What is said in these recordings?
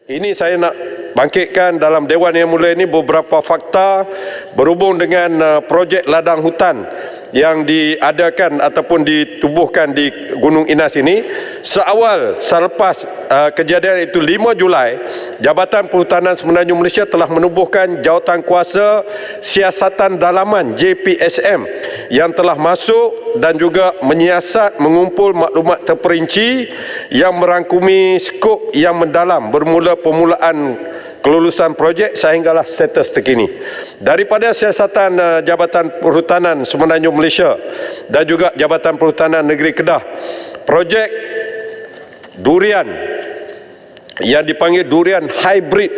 Ini saya nak bangkitkan dalam Dewan Yang Mulia ini beberapa fakta berhubung dengan projek ladang hutan yang diadakan ataupun ditubuhkan di Gunung Inas ini. Selepas kejadian itu 5 Julai, Jabatan Perhutanan Semenanjung Malaysia telah menubuhkan Jawatan Kuasa Siasatan Dalaman JPSM yang telah masuk dan juga menyiasat mengumpul maklumat terperinci yang merangkumi skop yang mendalam bermula permulaan kelulusan projek sehinggalah status terkini. Daripada siasatan Jabatan Perhutanan Semenanjung Malaysia dan juga Jabatan Perhutanan Negeri Kedah, projek durian yang dipanggil durian hybrid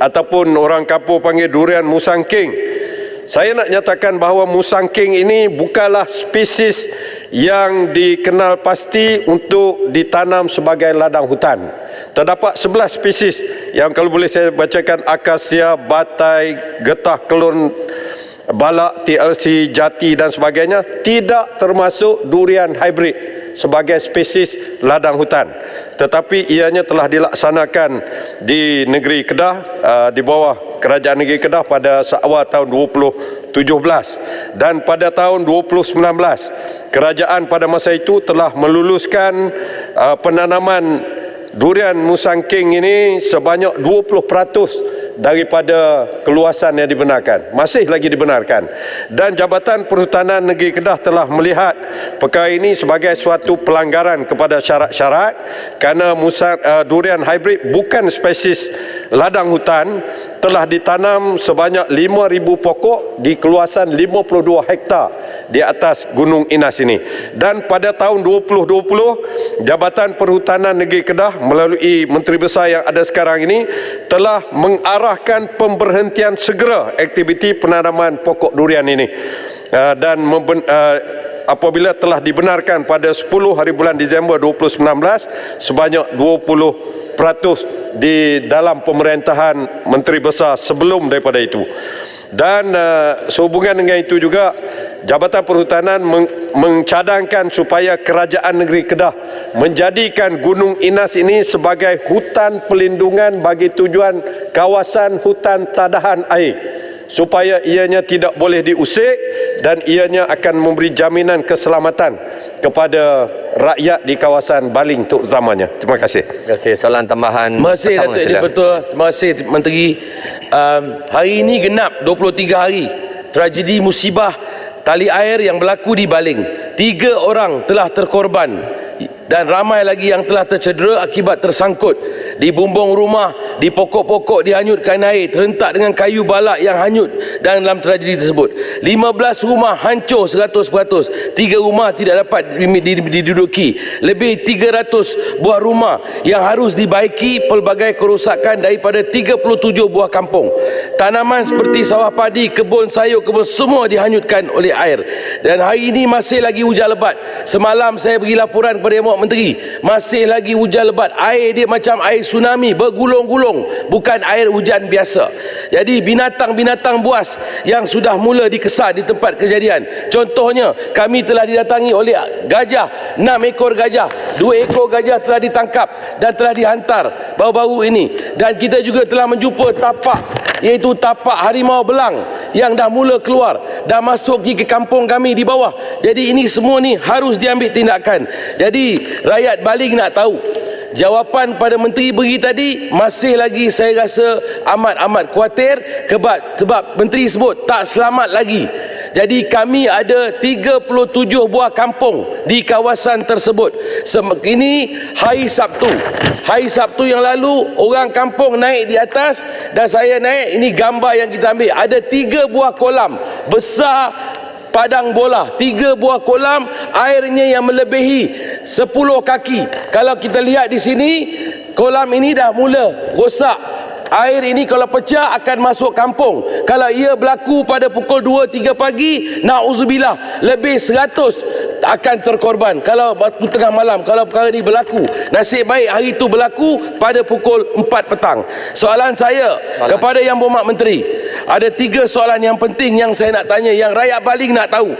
ataupun orang kampung panggil durian musangking. Saya nak nyatakan bahawa musangking ini bukanlah spesies yang dikenal pasti untuk ditanam sebagai ladang hutan. Terdapat 11 spesies yang kalau boleh saya bacakan: akasia, batai, getah kelun, balak, TLC, jati dan sebagainya, tidak termasuk durian hybrid sebagai spesies ladang hutan. Tetapi ianya telah dilaksanakan di negeri Kedah, di bawah Kerajaan Negeri Kedah pada awal tahun 2017, dan pada tahun 2019 kerajaan pada masa itu telah meluluskan penanaman durian musangking ini sebanyak 20% daripada keluasan yang dibenarkan, masih lagi dibenarkan. Dan Jabatan Perhutanan Negeri Kedah telah melihat perkara ini sebagai suatu pelanggaran kepada syarat-syarat kerana durian hybrid bukan spesies ladang hutan, telah ditanam sebanyak 5,000 pokok di keluasan 52 hektar di atas Gunung Inas ini. Dan pada tahun 2020, Jabatan Perhutanan Negeri Kedah melalui Menteri Besar yang ada sekarang ini telah mengarahkan pemberhentian segera aktiviti penanaman pokok durian ini. Dan apabila telah dibenarkan pada 10 hari bulan Disember 2019 sebanyak 20% di dalam pemerintahan Menteri Besar sebelum daripada itu. Dan sehubungan dengan itu juga, Jabatan Perhutanan mencadangkan supaya Kerajaan Negeri Kedah menjadikan Gunung Inas ini sebagai hutan pelindungan bagi tujuan kawasan hutan tadahan air, supaya ianya tidak boleh diusik dan ianya akan memberi jaminan keselamatan kepada rakyat di kawasan Baling terutamanya. Terima kasih. Terima kasih. Soalan tambahan. Terima kasih Datuk Edi Betul. Terima kasih Menteri. Hari ini genap 23 hari tragedi musibah tali air yang berlaku di Baling. 3 orang telah terkorban dan ramai lagi yang telah tercedera akibat tersangkut di bumbung rumah, di pokok-pokok dihanyutkan air, terentak dengan kayu balak yang hanyut dalam tragedi tersebut. 15 rumah hancur 100%, 3 rumah tidak dapat diduduki, lebih 300 buah rumah yang harus dibaiki pelbagai kerosakan daripada 37 buah kampung. Tanaman seperti sawah padi, kebun sayur, kebun semua dihanyutkan oleh air. Dan hari ini masih lagi hujan lebat. Semalam saya bagi laporan kepada Yang Menteri, masih lagi hujan lebat. Air dia macam air tsunami, bergulung-gulung, bukan air hujan biasa. Jadi binatang-binatang buas yang sudah mula dikesan di tempat kejadian. Contohnya, kami telah didatangi oleh gajah, 6 ekor gajah, 2 ekor gajah telah ditangkap dan telah dihantar baru-baru ini. Dan kita juga telah menjumpa tapak, iaitu tapak harimau belang yang dah mula keluar, dah masuk ke kampung kami di bawah. Jadi ini semua ni harus diambil tindakan. Jadi rakyat Baling nak tahu, jawapan pada menteri beri tadi masih lagi saya rasa amat-amat khuatir sebab menteri sebut tak selamat lagi. Jadi kami ada 37 buah kampung di kawasan tersebut. Ini hari Sabtu. Hari Sabtu yang lalu orang kampung naik di atas dan saya naik. Ini gambar yang kita ambil. Ada 3 buah kolam besar padang bola, 3 buah kolam, airnya yang melebihi 10 kaki. Kalau kita lihat di sini, kolam ini dah mula rosak. Air ini kalau pecah akan masuk kampung. Kalau ia berlaku pada pukul 2-3 pagi, na'udzubillah, lebih 100 akan terkorban. Kalau waktu tengah malam, kalau perkara ini berlaku, nasib baik hari itu berlaku pada pukul 4 petang. Soalan saya kepada Yang Berhormat Menteri, ada 3 soalan yang penting yang saya nak tanya, yang rakyat Baling nak tahu.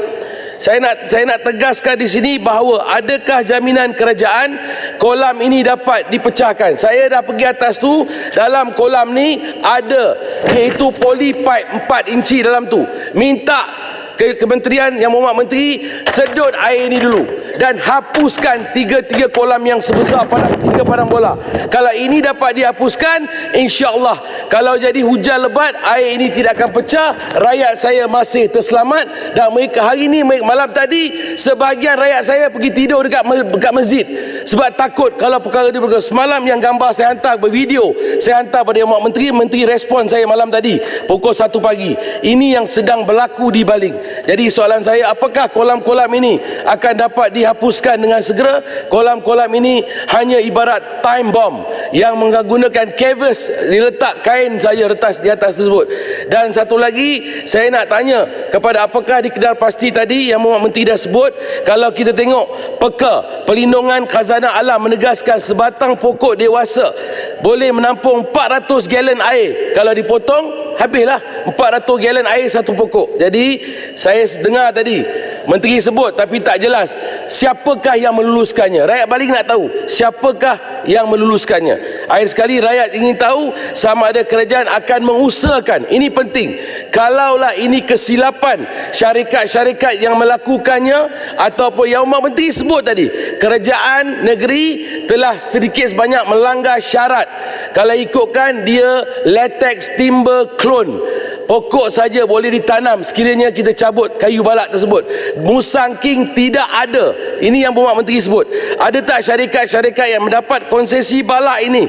Saya nak tegaskan di sini bahawa adakah jaminan kerajaan kolam ini dapat dipecahkan. Saya dah pergi atas tu, dalam kolam ni ada iaitu polypipe 4 inci dalam tu. Minta Kementerian Yang Berhormat Menteri sedut air ini dulu dan hapuskan tiga kolam yang sebesar tiga padang bola. Kalau ini dapat dihapuskan, insya-Allah kalau jadi hujan lebat, air ini tidak akan pecah, rakyat saya masih terselamat. Dan mereka hari ini, malam tadi, sebahagian rakyat saya pergi tidur dekat masjid sebab takut kalau perkara ini berlaku. Semalam yang gambar saya hantar bervideo, saya hantar pada Yang Berhormat Menteri respon saya malam tadi pukul 1 pagi. Ini yang sedang berlaku di Baling. Jadi soalan saya, apakah kolam-kolam ini akan dapat dihapuskan dengan segera? Kolam-kolam ini hanya ibarat time bomb yang menggunakan canvas, diletak kain saja di atas tersebut. Dan satu lagi, saya nak tanya kepada apakah di Kedal Pasti tadi Yang Berhormat Menteri dah sebut, kalau kita tengok peka Pelindungan Khazanah Alam menegaskan sebatang pokok dewasa boleh menampung 400 galon air. Kalau dipotong, habislah 400 galon air satu pokok. Jadi saya dengar tadi Menteri sebut tapi tak jelas siapakah yang meluluskannya. Rakyat Baling nak tahu siapakah yang meluluskannya. Akhir sekali rakyat ingin tahu sama ada kerajaan akan mengusahakan. Ini penting. Kalaulah ini kesilapan syarikat-syarikat yang melakukannya, ataupun Yang Berhormat Menteri sebut tadi kerajaan negeri telah sedikit sebanyak melanggar syarat. Kalau ikutkan dia latex timber clone, pokok saja boleh ditanam sekiranya kita cabut kayu balak tersebut. Musangking tidak ada. Ini Yang Berhormat Menteri sebut. Ada tak syarikat-syarikat yang mendapat konsesi balak ini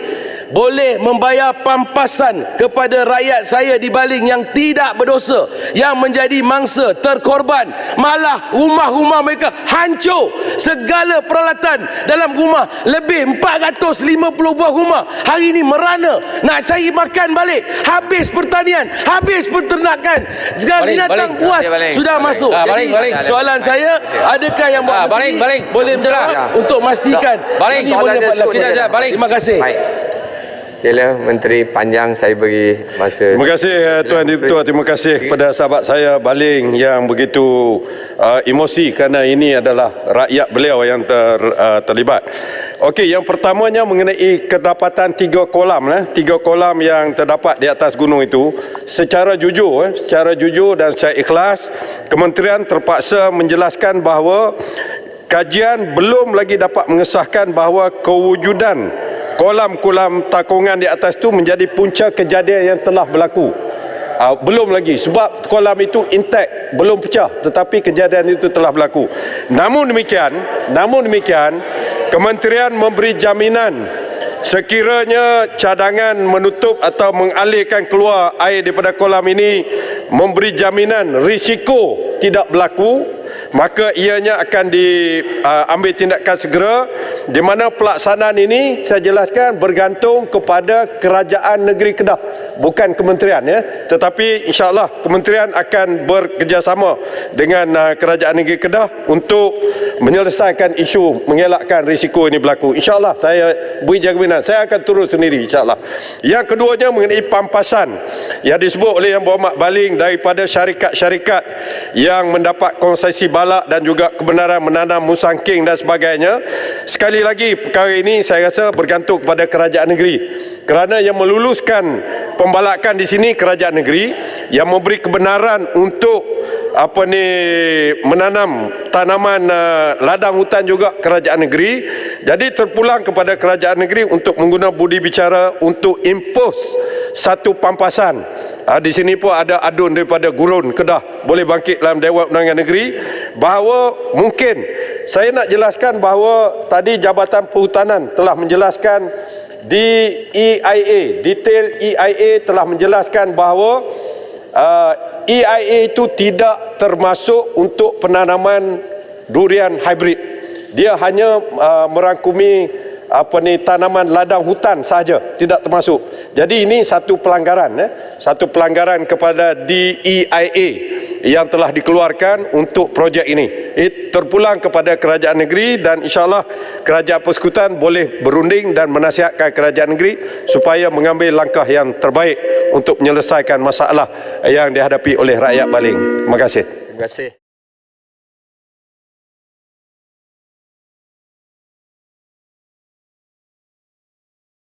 boleh membayar pampasan kepada rakyat saya di Baling yang tidak berdosa, yang menjadi mangsa terkorban, malah rumah-rumah mereka hancur, segala peralatan dalam rumah, lebih 450 buah rumah hari ini merana, nak cari makan balik, habis pertanian, habis peternakan, binatang buas sudah masuk. Jadi soalan saya, adakah Yang Berhormat Menteri boleh menjawab untuk memastikan ini boleh dapat dilakukan? Terima kasih. Sila Menteri, panjang saya beri masa. Terima kasih Tuan Diputua. Terima kasih kepada sahabat saya Baling yang begitu emosi kerana ini adalah rakyat beliau yang terlibat. Okey, yang pertamanya mengenai kedapatan 3 kolam, 3 kolam yang terdapat di atas gunung itu. Secara jujur dan secara ikhlas, kementerian terpaksa menjelaskan bahawa kajian belum lagi dapat mengesahkan bahawa kewujudan kolam-kolam takungan di atas itu menjadi punca kejadian yang telah berlaku. Belum lagi, sebab kolam itu intact, belum pecah, tetapi kejadian itu telah berlaku. Namun demikian, kementerian memberi jaminan sekiranya cadangan menutup atau mengalirkan keluar air daripada kolam ini memberi jaminan risiko tidak berlaku, maka ianya akan diambil tindakan segera, di mana pelaksanaan ini saya jelaskan bergantung kepada Kerajaan Negeri Kedah, bukan kementerian, tetapi insya-Allah kementerian akan bekerjasama dengan Kerajaan Negeri Kedah untuk menyelesaikan isu mengelakkan risiko ini berlaku. Insya-Allah saya beri jaminan, saya akan turun sendiri insya-Allah. Yang keduanya mengenai pampasan yang disebut oleh Yang Berhormat Baling daripada syarikat-syarikat yang mendapat konsesi balak dan juga kebenaran menanam musangking dan sebagainya. Sekali lagi, perkara ini saya rasa bergantung kepada kerajaan negeri, kerana yang meluluskan pembalakan di sini kerajaan negeri, yang memberi kebenaran untuk menanam tanaman ladang hutan juga kerajaan negeri. Jadi terpulang kepada kerajaan negeri untuk menggunakan budi bicara untuk impose satu pampasan. Di sini pun ada adun daripada Gurun Kedah boleh bangkit dalam Dewan Undangan Negeri bahawa mungkin, saya nak jelaskan bahawa tadi Jabatan Perhutanan telah menjelaskan di EIA, detail EIA telah menjelaskan bahawa EIA itu tidak termasuk untuk penanaman durian hybrid. Dia hanya merangkumi tanaman ladang hutan sahaja, tidak termasuk. Jadi ini satu pelanggaran, satu pelanggaran kepada DEIA yang telah dikeluarkan untuk projek ini. Terpulang kepada kerajaan negeri dan insya-Allah Kerajaan Persekutuan boleh berunding dan menasihatkan kerajaan negeri supaya mengambil langkah yang terbaik untuk menyelesaikan masalah yang dihadapi oleh rakyat Baling. Terima kasih. Terima kasih.